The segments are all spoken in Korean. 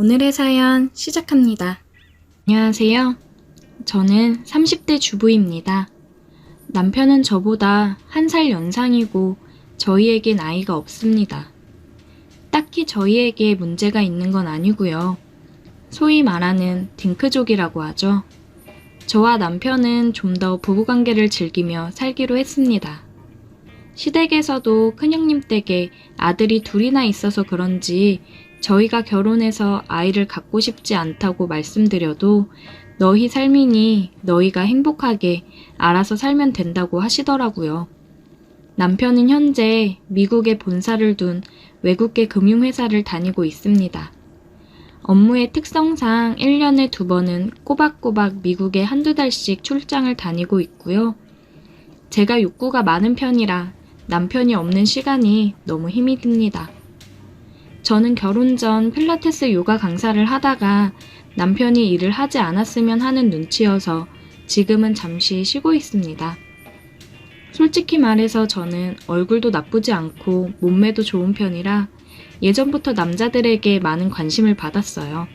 오늘의 사연 시작합니다. 안녕하세요. 저는 30대 주부입니다. 남편은 저보다 1살 연상이고 저희에겐 아이가 없습니다. 딱히 저희에게 문제가 있는 건 아니고요. 소위 말하는 딩크족이라고 하죠. 저와 남편은 좀 더 부부관계를 즐기며 살기로 했습니다. 시댁에서도 큰형님 댁에 아들이 둘이나 있어서 그런지 저희가 결혼해서 아이를 갖고 싶지 않다고 말씀드려도 너희 삶이니 너희가 행복하게 알아서 살면 된다고 하시더라고요. 남편은 현재 미국에 본사를 둔 외국계 금융회사를 다니고 있습니다. 업무의 특성상 1년에 2번은 꼬박꼬박 미국에 한두 달씩 출장을 다니고 있고요. 제가 욕구가 많은 편이라 남편이 없는 시간이 너무 힘이 듭니다. 저는 결혼 전 필라테스 요가 강사를 하다가 남편이 일을 하지 않았으면 하는 눈치여서 지금은 잠시 쉬고 있습니다. 솔직히 말해서 저는 얼굴도 나쁘지 않고 몸매도 좋은 편이라 예전부터 남자들에게 많은 관심을 받았어요.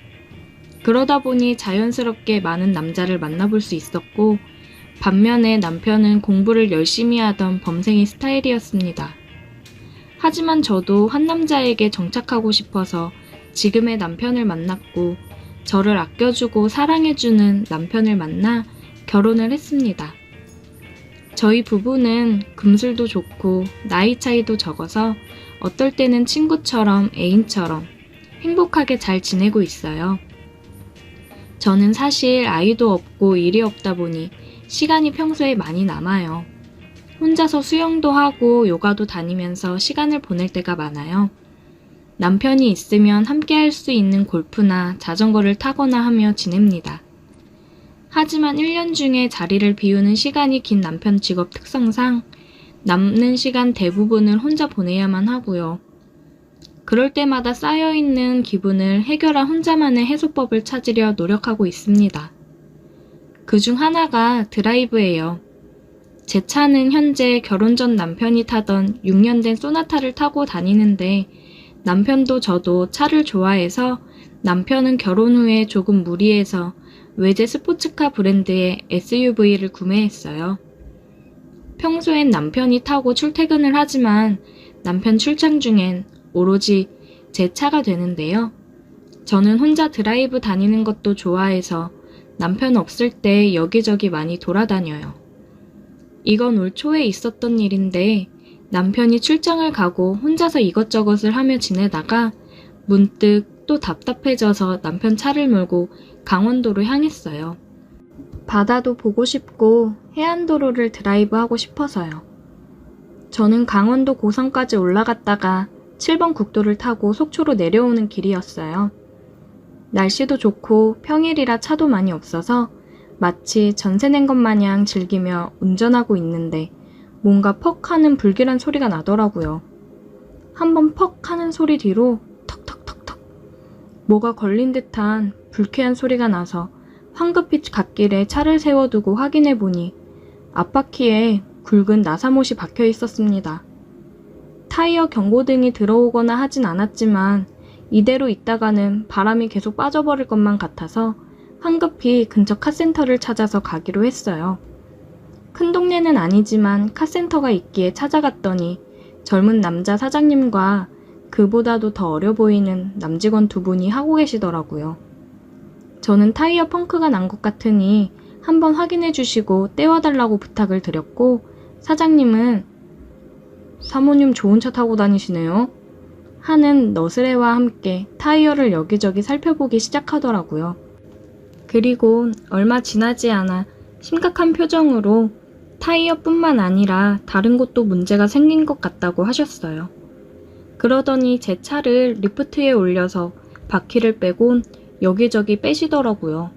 그러다 보니 자연스럽게 많은 남자를 만나볼 수 있었고 반면에 남편은 공부를 열심히 하던 범생이 스타일이었습니다. 하지만 저도 한 남자에게 정착하고 싶어서 지금의 남편을 만났고 저를 아껴주고 사랑해주는 남편을 만나 결혼을 했습니다. 저희 부부는 금술도 좋고 나이 차이도 적어서 어떨 때는 친구처럼 애인처럼 행복하게 잘 지내고 있어요. 저는 사실 아이도 없고 일이 없다 보니 시간이 평소에 많이 남아요. 혼자서 수영도 하고 요가도 다니면서 시간을 보낼 때가 많아요. 남편이 있으면 함께 할 수 있는 골프나 자전거를 타거나 하며 지냅니다. 하지만 1년 중에 자리를 비우는 시간이 긴 남편 직업 특성상 남는 시간 대부분을 혼자 보내야만 하고요. 그럴 때마다 쌓여있는 기분을 해결한 혼자만의 해소법을 찾으려 노력하고 있습니다. 그중 하나가 드라이브예요. 제 차는 현재 결혼 전 남편이 타던 6년 된 소나타를 타고 다니는데 남편도 저도 차를 좋아해서 남편은 결혼 후에 조금 무리해서 외제 스포츠카 브랜드의 SUV를 구매했어요. 평소엔 남편이 타고 출퇴근을 하지만 남편 출장 중엔 오로지 제 차가 되는데요. 저는 혼자 드라이브 다니는 것도 좋아해서 남편 없을 때 여기저기 많이 돌아다녀요. 이건 올 초에 있었던 일인데 남편이 출장을 가고 혼자서 이것저것을 하며 지내다가 문득 또 답답해져서 남편 차를 몰고 강원도로 향했어요. 바다도 보고 싶고 해안도로를 드라이브하고 싶어서요. 저는 강원도 고성까지 올라갔다가 7번 국도를 타고 속초로 내려오는 길이었어요. 날씨도 좋고 평일이라 차도 많이 없어서 마치 전세 낸 것 마냥 즐기며 운전하고 있는데 뭔가 퍽 하는 불길한 소리가 나더라고요. 한번 퍽 하는 소리 뒤로 턱턱턱턱 뭐가 걸린 듯한 불쾌한 소리가 나서 황급히 갓길에 차를 세워두고 확인해보니 앞바퀴에 굵은 나사못이 박혀 있었습니다. 타이어 경고등이 들어오거나 하진 않았지만 이대로 있다가는 바람이 계속 빠져버릴 것만 같아서 황급히 근처 카센터를 찾아서 가기로 했어요. 큰 동네는 아니지만 카센터가 있기에 찾아갔더니 젊은 남자 사장님과 그보다도 더 어려 보이는 남직원 2분이 하고 계시더라고요. 저는 타이어 펑크가 난 것 같으니 한번 확인해 주시고 떼어달라고 부탁을 드렸고 사장님은 사모님 좋은 차 타고 다니시네요 하는 너스레와 함께 타이어를 여기저기 살펴보기 시작하더라고요. 그리고 얼마 지나지 않아 심각한 표정으로 타이어뿐만 아니라 다른 곳도 문제가 생긴 것 같다고 하셨어요. 그러더니 제 차를 리프트에 올려서 바퀴를 빼곤 여기저기 빼시더라고요.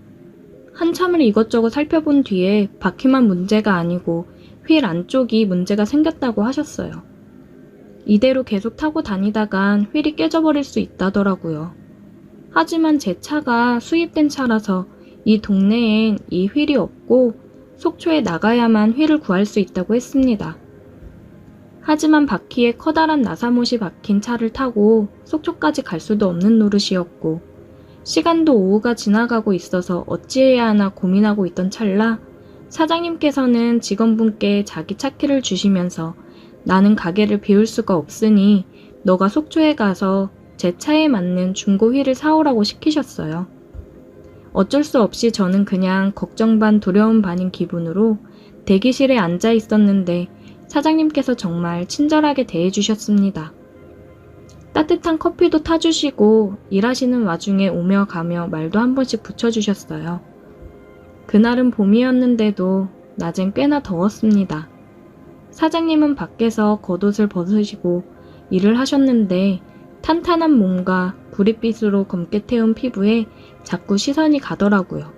한참을 이것저것 살펴본 뒤에 바퀴만 문제가 아니고 휠 안쪽이 문제가 생겼다고 하셨어요. 이대로 계속 타고 다니다간 휠이 깨져버릴 수 있다더라고요. 하지만 제 차가 수입된 차라서 이 동네엔 이 휠이 없고 속초에 나가야만 휠을 구할 수 있다고 했습니다. 하지만 바퀴에 커다란 나사못이 박힌 차를 타고 속초까지 갈 수도 없는 노릇이었고 시간도 오후가 지나가고 있어서 어찌해야 하나 고민하고 있던 찰나 사장님께서는 직원분께 자기 차키를 주시면서 나는 가게를 비울 수가 없으니 너가 속초에 가서 제 차에 맞는 중고 휠을 사오라고 시키셨어요. 어쩔 수 없이 저는 그냥 걱정 반 두려움 반인 기분으로 대기실에 앉아 있었는데 사장님께서 정말 친절하게 대해주셨습니다. 따뜻한 커피도 타주시고 일하시는 와중에 오며 가며 말도 한 번씩 붙여주셨어요. 그날은 봄이었는데도 낮엔 꽤나 더웠습니다. 사장님은 밖에서 겉옷을 벗으시고 일을 하셨는데 탄탄한 몸과 구릿빛으로 검게 태운 피부에 자꾸 시선이 가더라고요.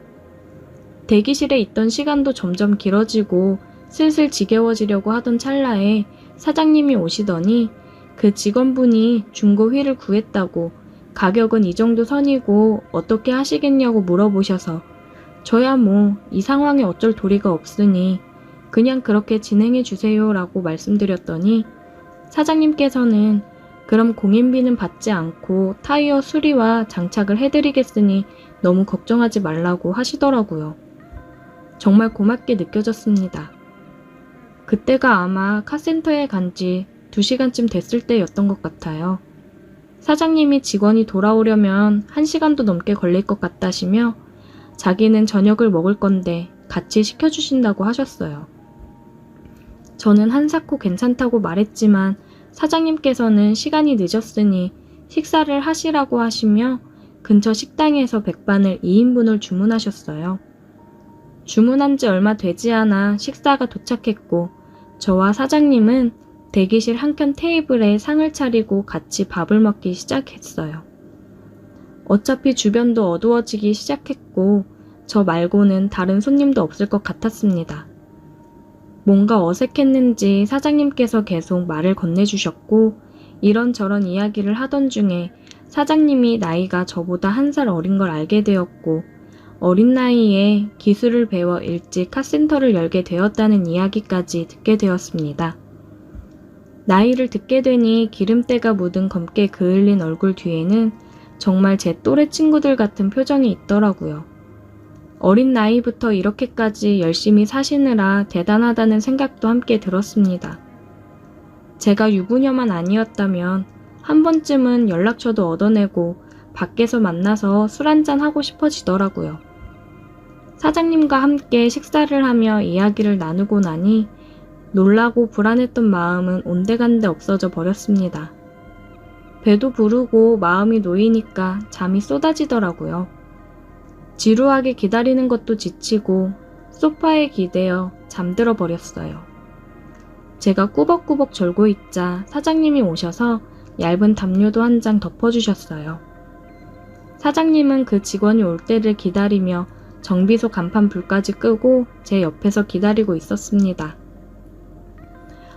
대기실에 있던 시간도 점점 길어지고 슬슬 지겨워지려고 하던 찰나에 사장님이 오시더니 그 직원분이 중고 휠을 구했다고 가격은 이 정도 선이고 어떻게 하시겠냐고 물어보셔서 저야 뭐 이 상황에 어쩔 도리가 없으니 그냥 그렇게 진행해 주세요 라고 말씀드렸더니 사장님께서는 그럼 공인비는 받지 않고 타이어 수리와 장착을 해드리겠으니 너무 걱정하지 말라고 하시더라고요. 정말 고맙게 느껴졌습니다. 그때가 아마 카센터에 간 지 2시간쯤 됐을 때였던 것 같아요. 사장님이 직원이 돌아오려면 1시간도 넘게 걸릴 것 같다시며 자기는 저녁을 먹을 건데 같이 시켜주신다고 하셨어요. 저는 한사코 괜찮다고 말했지만 사장님께서는 시간이 늦었으니 식사를 하시라고 하시며 근처 식당에서 백반을 2인분을 주문하셨어요. 주문한 지 얼마 되지 않아 식사가 도착했고 저와 사장님은 대기실 한켠 테이블에 상을 차리고 같이 밥을 먹기 시작했어요. 어차피 주변도 어두워지기 시작했고 저 말고는 다른 손님도 없을 것 같았습니다. 뭔가 어색했는지 사장님께서 계속 말을 건네주셨고 이런저런 이야기를 하던 중에 사장님이 나이가 저보다 1살 어린 걸 알게 되었고 어린 나이에 기술을 배워 일찍 카센터를 열게 되었다는 이야기까지 듣게 되었습니다. 나이를 듣게 되니 기름때가 묻은 검게 그을린 얼굴 뒤에는 정말 제 또래 친구들 같은 표정이 있더라고요. 어린 나이부터 이렇게까지 열심히 사시느라 대단하다는 생각도 함께 들었습니다. 제가 유부녀만 아니었다면 한 번쯤은 연락처도 얻어내고 밖에서 만나서 술 한잔 하고 싶어지더라고요. 사장님과 함께 식사를 하며 이야기를 나누고 나니 놀라고 불안했던 마음은 온데간데 없어져 버렸습니다. 배도 부르고 마음이 놓이니까 잠이 쏟아지더라고요. 지루하게 기다리는 것도 지치고 소파에 기대어 잠들어 버렸어요. 제가 꾸벅꾸벅 졸고 있자 사장님이 오셔서 얇은 담요도 한 장 덮어주셨어요. 사장님은 그 직원이 올 때를 기다리며 정비소 간판 불까지 끄고 제 옆에서 기다리고 있었습니다.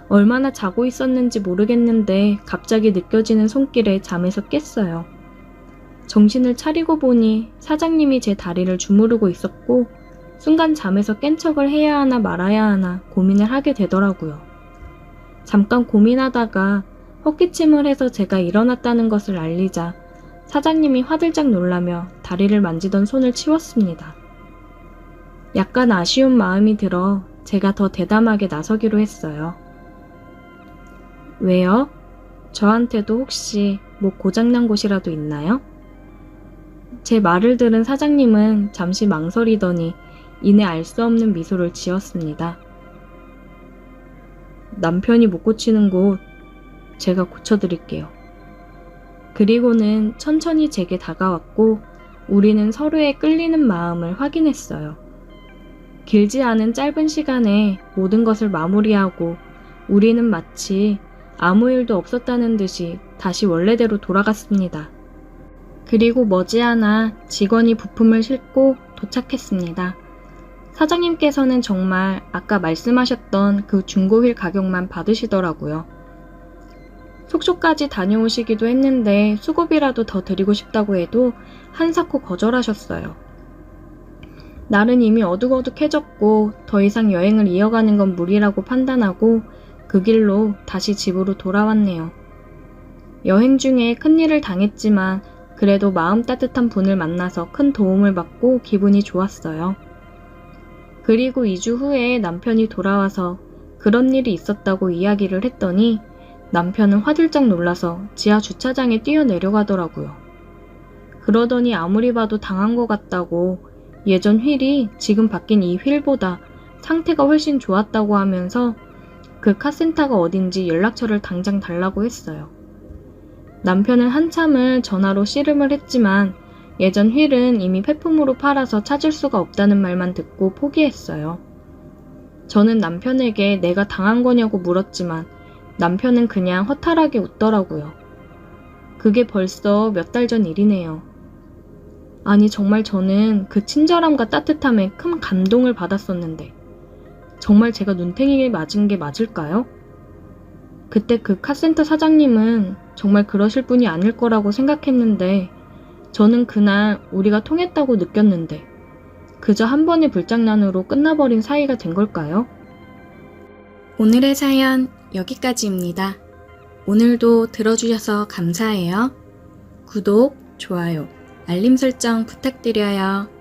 얼마나 자고 있었는지 모르겠는데 갑자기 느껴지는 손길에 잠에서 깼어요. 정신을 차리고 보니 사장님이 제 다리를 주무르고 있었고 순간 잠에서 깬 척을 해야 하나 말아야 하나 고민을 하게 되더라고요. 잠깐 고민하다가 헛기침을 해서 제가 일어났다는 것을 알리자 사장님이 화들짝 놀라며 다리를 만지던 손을 치웠습니다. 약간 아쉬운 마음이 들어 제가 더 대담하게 나서기로 했어요. 왜요? 저한테도 혹시 뭐 고장난 곳이라도 있나요? 제 말을 들은 사장님은 잠시 망설이더니 이내 알 수 없는 미소를 지었습니다. 남편이 못 고치는 곳 제가 고쳐드릴게요. 그리고는 천천히 제게 다가왔고 우리는 서로의 끌리는 마음을 확인했어요. 길지 않은 짧은 시간에 모든 것을 마무리하고 우리는 마치 아무 일도 없었다는 듯이 다시 원래대로 돌아갔습니다. 그리고 머지않아 직원이 부품을 싣고 도착했습니다. 사장님께서는 정말 아까 말씀하셨던 그 중고휠 가격만 받으시더라고요. 속초까지 다녀오시기도 했는데 수고비라도 더 드리고 싶다고 해도 한사코 거절하셨어요. 날은 이미 어둑어둑해졌고 더 이상 여행을 이어가는 건 무리라고 판단하고 그 길로 다시 집으로 돌아왔네요. 여행 중에 큰일을 당했지만 그래도 마음 따뜻한 분을 만나서 큰 도움을 받고 기분이 좋았어요. 그리고 2주 후에 남편이 돌아와서 그런 일이 있었다고 이야기를 했더니 남편은 화들짝 놀라서 지하 주차장에 뛰어내려가더라고요. 그러더니 아무리 봐도 당한 것 같다고 예전 휠이 지금 바뀐 이 휠보다 상태가 훨씬 좋았다고 하면서 그 카센터가 어딘지 연락처를 당장 달라고 했어요. 남편은 한참을 전화로 씨름을 했지만 예전 휠은 이미 폐품으로 팔아서 찾을 수가 없다는 말만 듣고 포기했어요. 저는 남편에게 내가 당한 거냐고 물었지만 남편은 그냥 허탈하게 웃더라고요. 그게 벌써 몇 달 전 일이네요. 아니 정말 저는 그 친절함과 따뜻함에 큰 감동을 받았었는데 정말 제가 눈탱이에 맞은 게 맞을까요? 그때 그 카센터 사장님은 정말 그러실 분이 아닐 거라고 생각했는데 저는 그날 우리가 통했다고 느꼈는데 그저 한 번의 불장난으로 끝나버린 사이가 된 걸까요? 오늘의 사연 여기까지입니다. 오늘도 들어주셔서 감사해요. 구독, 좋아요, 알림 설정 부탁드려요.